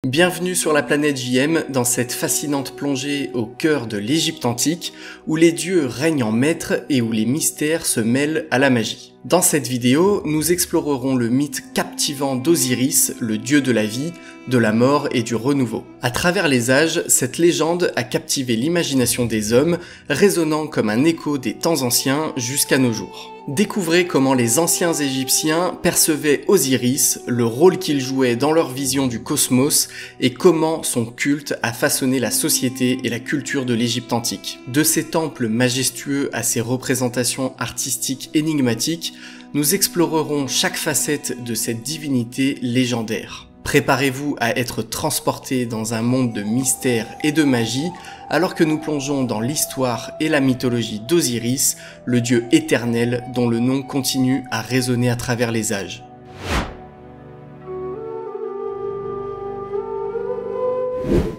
Bienvenue sur la planète JM dans cette fascinante plongée au cœur de l'Égypte antique où les dieux règnent en maître et où les mystères se mêlent à la magie. Dans cette vidéo, nous explorerons le mythe captivant d'Osiris, le dieu de la vie, de la mort et du renouveau. À travers les âges, cette légende a captivé l'imagination des hommes, résonnant comme un écho des temps anciens jusqu'à nos jours. Découvrez comment les anciens Égyptiens percevaient Osiris, le rôle qu'il jouait dans leur vision du cosmos et comment son culte a façonné la société et la culture de l'Égypte antique. De ses temples majestueux à ses représentations artistiques énigmatiques, nous explorerons chaque facette de cette divinité légendaire. Préparez-vous à être transportés dans un monde de mystère et de magie, alors que nous plongeons dans l'histoire et la mythologie d'Osiris, le dieu éternel dont le nom continue à résonner à travers les âges.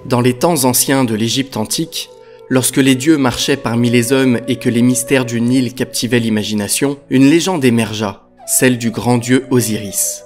Dans les temps anciens de l'Égypte antique, lorsque les dieux marchaient parmi les hommes et que les mystères du Nil captivaient l'imagination, une légende émergea, celle du grand dieu Osiris.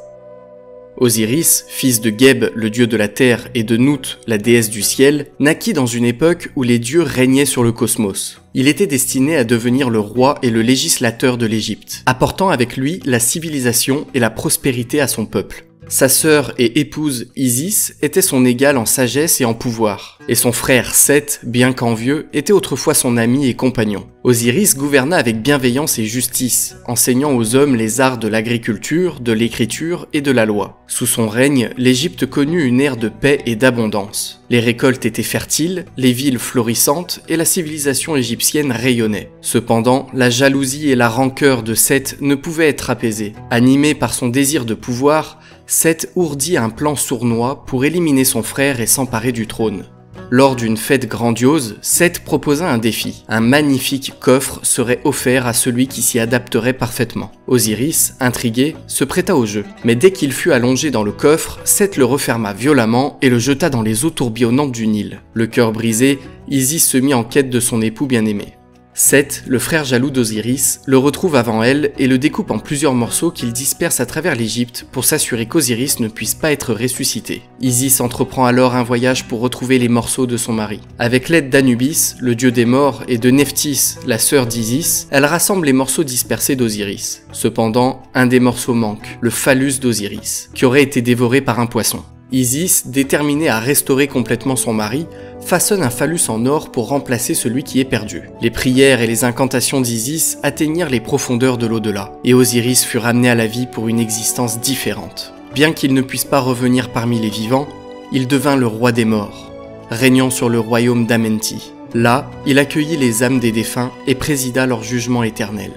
Osiris, fils de Geb, le dieu de la terre, et de Nout, la déesse du ciel, naquit dans une époque où les dieux régnaient sur le cosmos. Il était destiné à devenir le roi et le législateur de l'Égypte, apportant avec lui la civilisation et la prospérité à son peuple. Sa sœur et épouse Isis était son égale en sagesse et en pouvoir, et son frère Seth, bien qu'envieux, était autrefois son ami et compagnon. Osiris gouverna avec bienveillance et justice, enseignant aux hommes les arts de l'agriculture, de l'écriture et de la loi. Sous son règne, l'Égypte connut une ère de paix et d'abondance. Les récoltes étaient fertiles, les villes florissantes et la civilisation égyptienne rayonnait. Cependant, la jalousie et la rancœur de Seth ne pouvaient être apaisées. Animé par son désir de pouvoir, Seth ourdit un plan sournois pour éliminer son frère et s'emparer du trône. Lors d'une fête grandiose, Seth proposa un défi. Un magnifique coffre serait offert à celui qui s'y adapterait parfaitement. Osiris, intrigué, se prêta au jeu. Mais dès qu'il fut allongé dans le coffre, Seth le referma violemment et le jeta dans les eaux tourbillonnantes du Nil. Le cœur brisé, Isis se mit en quête de son époux bien-aimé. Seth, le frère jaloux d'Osiris, le retrouve avant elle et le découpe en plusieurs morceaux qu'il disperse à travers l'Égypte pour s'assurer qu'Osiris ne puisse pas être ressuscité. Isis entreprend alors un voyage pour retrouver les morceaux de son mari. Avec l'aide d'Anubis, le dieu des morts, et de Nephthys, la sœur d'Isis, elle rassemble les morceaux dispersés d'Osiris. Cependant, un des morceaux manque, le phallus d'Osiris, qui aurait été dévoré par un poisson. Isis, déterminée à restaurer complètement son mari, façonne un phallus en or pour remplacer celui qui est perdu. Les prières et les incantations d'Isis atteignirent les profondeurs de l'au-delà, et Osiris fut ramené à la vie pour une existence différente. Bien qu'il ne puisse pas revenir parmi les vivants, il devint le roi des morts, régnant sur le royaume d'Amenti. Là, il accueillit les âmes des défunts et présida leur jugement éternel.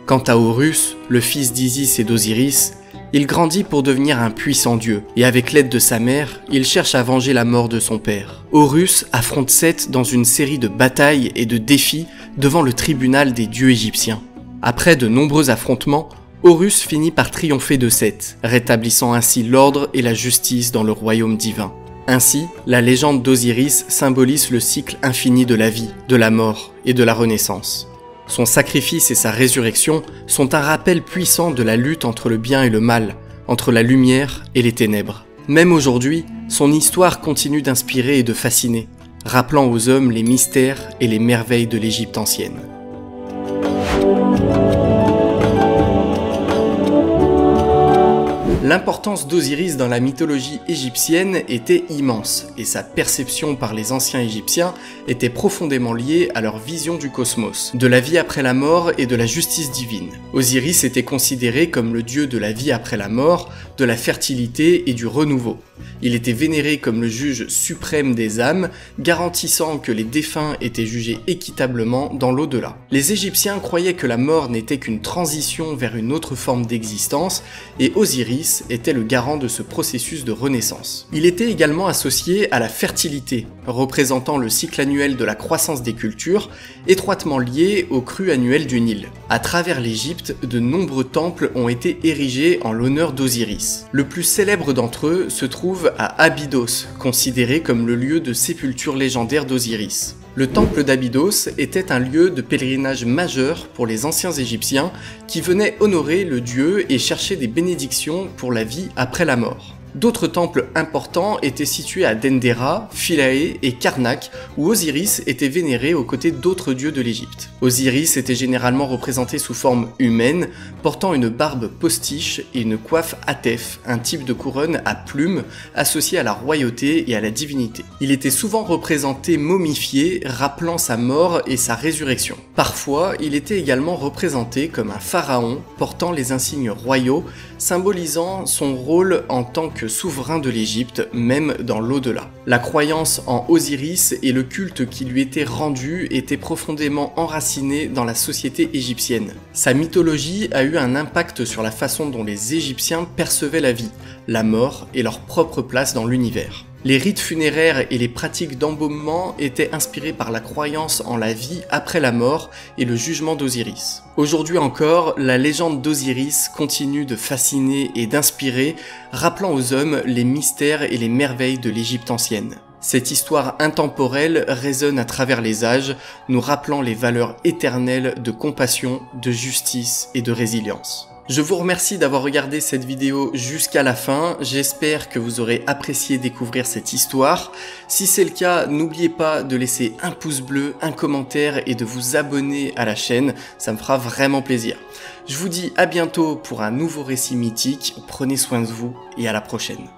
Quant à Horus, le fils d'Isis et d'Osiris, il grandit pour devenir un puissant dieu, et avec l'aide de sa mère, il cherche à venger la mort de son père. Horus affronte Seth dans une série de batailles et de défis devant le tribunal des dieux égyptiens. Après de nombreux affrontements, Horus finit par triompher de Seth, rétablissant ainsi l'ordre et la justice dans le royaume divin. Ainsi, la légende d'Osiris symbolise le cycle infini de la vie, de la mort et de la renaissance. Son sacrifice et sa résurrection sont un rappel puissant de la lutte entre le bien et le mal, entre la lumière et les ténèbres. Même aujourd'hui, son histoire continue d'inspirer et de fasciner, rappelant aux hommes les mystères et les merveilles de l'Égypte ancienne. L'importance d'Osiris dans la mythologie égyptienne était immense, et sa perception par les anciens Égyptiens était profondément liée à leur vision du cosmos, de la vie après la mort et de la justice divine. Osiris était considéré comme le dieu de la vie après la mort, de la fertilité et du renouveau. Il était vénéré comme le juge suprême des âmes, garantissant que les défunts étaient jugés équitablement dans l'au-delà. Les Égyptiens croyaient que la mort n'était qu'une transition vers une autre forme d'existence, et Osiris était le garant de ce processus de renaissance. Il était également associé à la fertilité, représentant le cycle annuel de la croissance des cultures, étroitement lié au cru annuel du Nil. À travers l'Égypte, de nombreux temples ont été érigés en l'honneur d'Osiris. Le plus célèbre d'entre eux se trouve à Abydos, considéré comme le lieu de sépulture légendaire d'Osiris. Le temple d'Abydos était un lieu de pèlerinage majeur pour les anciens Égyptiens qui venaient honorer le dieu et chercher des bénédictions pour la vie après la mort. D'autres temples importants étaient situés à Dendera, Philae et Karnak, où Osiris était vénéré aux côtés d'autres dieux de l'Égypte. Osiris était généralement représenté sous forme humaine, portant une barbe postiche et une coiffe atef, un type de couronne à plumes associé à la royauté et à la divinité. Il était souvent représenté momifié, rappelant sa mort et sa résurrection. Parfois, il était également représenté comme un pharaon portant les insignes royaux, symbolisant son rôle en tant que souverain de l'Égypte, même dans l'au-delà. La croyance en Osiris et le culte qui lui était rendu étaient profondément enracinés dans la société égyptienne. Sa mythologie a eu un impact sur la façon dont les Égyptiens percevaient la vie, la mort et leur propre place dans l'univers. Les rites funéraires et les pratiques d'embaumement étaient inspirés par la croyance en la vie après la mort et le jugement d'Osiris. Aujourd'hui encore, la légende d'Osiris continue de fasciner et d'inspirer, rappelant aux hommes les mystères et les merveilles de l'Égypte ancienne. Cette histoire intemporelle résonne à travers les âges, nous rappelant les valeurs éternelles de compassion, de justice et de résilience. Je vous remercie d'avoir regardé cette vidéo jusqu'à la fin, j'espère que vous aurez apprécié découvrir cette histoire. Si c'est le cas, n'oubliez pas de laisser un pouce bleu, un commentaire et de vous abonner à la chaîne, ça me fera vraiment plaisir. Je vous dis à bientôt pour un nouveau récit mythique, prenez soin de vous et à la prochaine.